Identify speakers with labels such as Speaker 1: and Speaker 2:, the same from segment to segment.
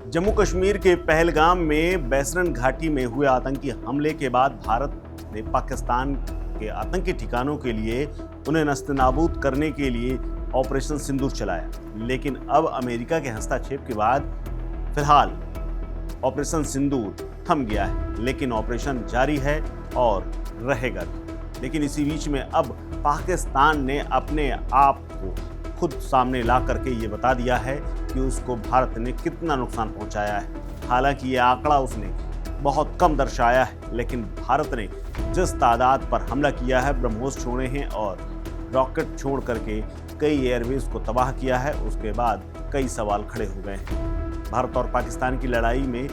Speaker 1: जम्मू कश्मीर के पहलगाम में बैसरन घाटी में हुए आतंकी हमले के बाद भारत ने पाकिस्तान के आतंकी ठिकानों के लिए उन्हें नस्तानाबूद करने के लिए ऑपरेशन सिंदूर चलाया। लेकिन अब अमेरिका के हस्तक्षेप के बाद फिलहाल ऑपरेशन सिंदूर थम गया है, लेकिन ऑपरेशन जारी है और रहेगा भी। लेकिन इसी बीच में अब पाकिस्तान ने अपने आप को खुद सामने ला करके ये बता दिया है कि उसको भारत ने कितना नुकसान पहुंचाया है। हालांकि ये आंकड़ा उसने बहुत कम दर्शाया है, लेकिन भारत ने जिस तादाद पर हमला किया है, ब्रह्मोस छोड़े हैं और रॉकेट छोड़ करके कई एयरबेस को तबाह किया है, उसके बाद कई सवाल खड़े हो गए हैं। भारत और पाकिस्तान की लड़ाई में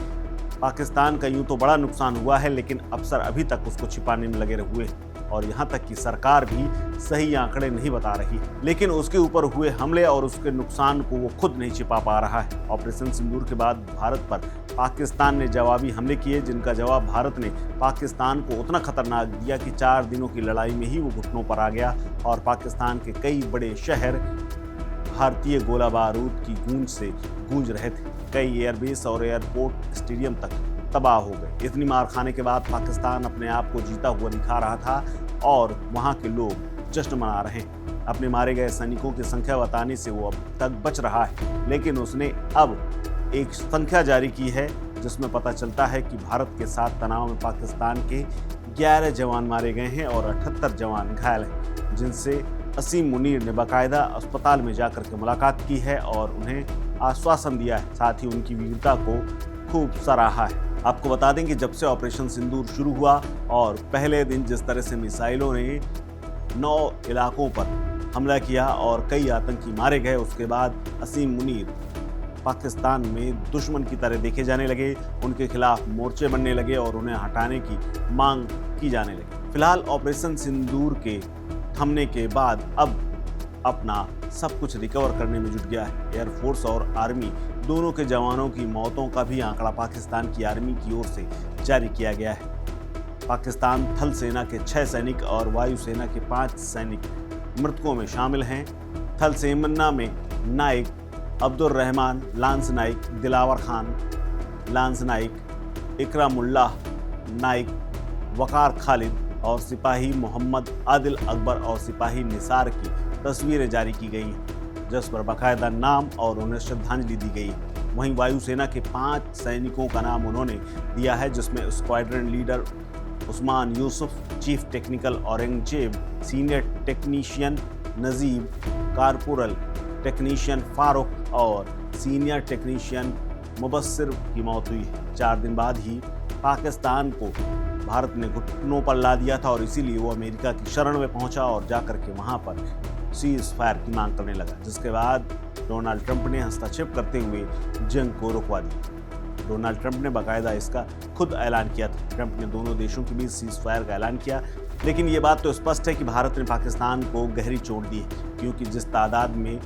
Speaker 1: पाकिस्तान का यूं तो बड़ा नुकसान हुआ है, लेकिन अफसर अभी तक उसको छिपाने में लगे हुए हैं और यहाँ तक कि सरकार भी सही आंकड़े नहीं बता रही, लेकिन उसके ऊपर हुए हमले और उसके नुकसान को वो खुद नहीं छिपा पा रहा है। ऑपरेशन सिंदूर के बाद भारत पर पाकिस्तान ने जवाबी हमले किए, जिनका जवाब भारत ने पाकिस्तान को उतना खतरनाक दिया कि 4 दिनों की लड़ाई में ही वो घुटनों पर आ गया और पाकिस्तान के कई बड़े शहर भारतीय गोला बारूद की गूंज से गूंज रहे थे। कई एयरबेस और एयरपोर्ट स्टेडियम तक तबाह हो गए। इतनी मार खाने के बाद पाकिस्तान अपने आप को जीता हुआ दिखा रहा था और वहां के लोग जश्न मना रहे हैं। अपने मारे गए सैनिकों की संख्या बताने से वो अब तक बच रहा है, लेकिन उसने अब एक संख्या जारी की है जिसमें पता चलता है कि भारत के साथ तनाव में पाकिस्तान के 11 जवान मारे गए हैं और 78 जवान घायल हैं, जिनसे असीम मुनीर ने बाकायदा अस्पताल में जाकर के मुलाकात की है और उन्हें आश्वासन दिया है, साथ ही उनकी वीरता को खूब सराहा है। आपको बता दें कि जब से ऑपरेशन सिंदूर शुरू हुआ और पहले दिन जिस तरह से मिसाइलों ने 9 इलाकों पर हमला किया और कई आतंकी मारे गए, उसके बाद असीम मुनीर पाकिस्तान में दुश्मन की तरह देखे जाने लगे, उनके खिलाफ मोर्चे बनने लगे और उन्हें हटाने की मांग की जाने लगी। फिलहाल ऑपरेशन सिंदूर के थमने के बाद अब अपना सब कुछ रिकवर करने में जुट गया है। एयरफोर्स और आर्मी दोनों के जवानों की मौतों का भी आंकड़ा पाकिस्तान की आर्मी की ओर से जारी किया गया है। पाकिस्तान थल सेना के 6 सैनिक और वायुसेना के 5 सैनिक मृतकों में शामिल हैं। थल सेना में नाइक अब्दुल रहमान, लांस नाइक दिलावर खान, लांस नाइक इकरामुल्लाह नाइक, वकार खालिद और सिपाही मोहम्मद आदिल अकबर और सिपाही निसार की तस्वीरें जारी की गई हैं, जिस पर बाकायदा नाम और उन्हें श्रद्धांजलि दी गई। वहीं वायुसेना के 5 सैनिकों का नाम उन्होंने दिया है, जिसमें squadron leader Usman Yusuf, chief technical Aurangzeb, senior technician Najeeb, corporal technician Farooq और सीनियर टेक्नीशियन मुबस्सिर की मौत हुई है। 4 दिन बाद ही पाकिस्तान को भारत ने घुटनों पर ला दिया था और इसीलिए वो अमेरिका की शरण में पहुंचा और जाकर के वहां पर सीज फायर की मांग करने लगा, जिसके बाद डोनाल्ड ट्रंप ने हस्तक्षेप करते हुए जंग को रुकवा दिया। डोनाल्ड ट्रंप ने बाकायदा इसका खुद ऐलान किया था। ट्रंप ने दोनों देशों के बीच सीज फायर का ऐलान किया, लेकिन ये बात तो स्पष्ट है कि भारत ने पाकिस्तान को गहरी चोट दी है, क्योंकि जिस तादाद में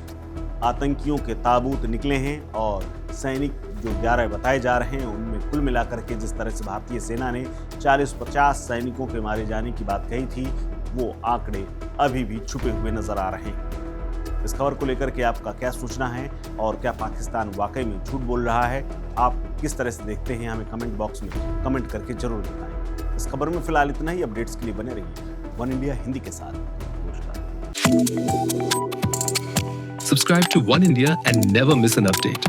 Speaker 1: आतंकियों के ताबूत निकले हैं और सैनिक जो 11 बताए जा रहे हैं, उनमें कुल मिलाकर के जिस तरह से भारतीय सेना ने 40-50 सैनिकों के मारे जाने की बात कही थी, वो आंकड़े अभी भी छुपे हुए नजर आ रहे हैं। इस खबर को लेकर के आपका क्या सोचना है और क्या पाकिस्तान वाकई में झूठ बोल रहा है? आप किस तरह से देखते हैं? हमें कमेंट बॉक्स में कमेंट करके जरूर बताएं। इस खबर में फिलहाल इतना ही। अपडेट्स के लिए बने रहिए वन इंडिया हिंदी के साथ। नमस्कार।
Speaker 2: Subscribe to One India and never miss an update.